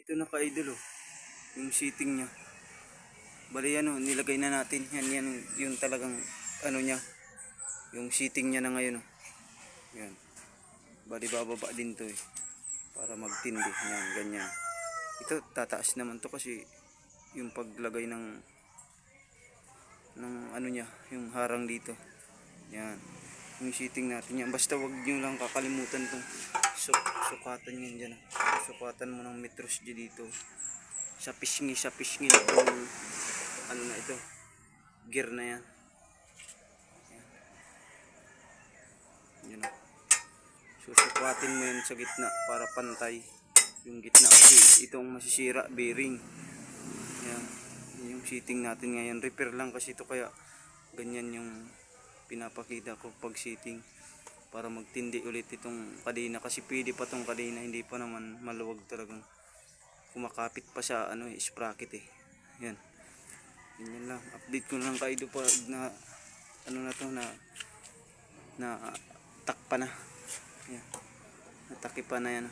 Ito na ka-idol oh. Yung seating niya. Bali nilagay na natin. Yan yung talagang niya. Yung seating niya na ngayon oh. Yan. Bali bababa din to eh. Para magtindi. Yan, ganyan. Ito tataas naman to kasi yung paglagay ng niya, yung harang dito. Yan. Yung seating natin yan. Basta wag nyo lang kakalimutan tong sukatan yan dyan. Sukatan mo ng metros dito. Sa pisngi na itong na ito. Gear na yan. Yan. Susukatin mo yan sa gitna para pantay. Yung gitna kasi itong masisira bearing. Yan. Yung seating natin ngayon. Repair lang kasi ito kaya ganyan yung pinapakita ko pag seating. Para magtindi ulit itong kadena. Kasi pwede pa itong kadena. Hindi pa naman maluwag talagang kumakapit pa sa sprocket eh. Yan. Ganyan lang. Update ko lang kayo pa na na takpa na. Yan. Natakipa na yan.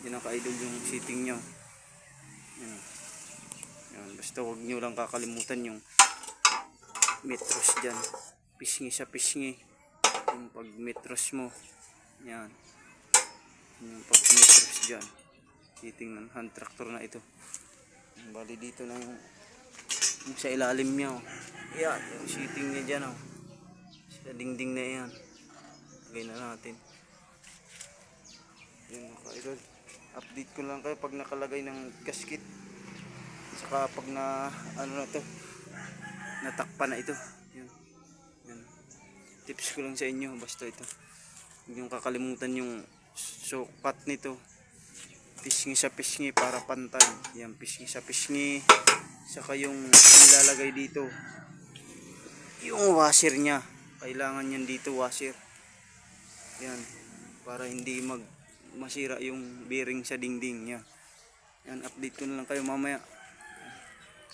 Yan ang ka-idol yung seating nyo. Yan. Yan. Basta huwag nyo lang kakalimutan yung metros dyan. Pisngi sa pisngi. Yung pag metros mo. Yan. Yung pag metros dyan. Seating ng hand tractor na ito. Bali dito na yung sa ilalim niya oh. Yan. Yung seating niya dyan oh. Sa dingding na yan. Lagay na natin. Yan mga ka-idol. Update ko lang kayo pag nakalagay ng gasket. Saka pag na to natakpa na ito. Yan. Yan. Tips ko lang sa inyo basta ito. Huwag niyong kakalimutan yung sukat nito. Pisngi sa pisngi para pantay. Yan, pisngi sa pisngi. Saka yung nilalagay dito yung washer niya. Kailangan yan dito washer. Yan. Para hindi masira yung bearing sa dingding niya. Yan, update ko na lang kayo mamaya.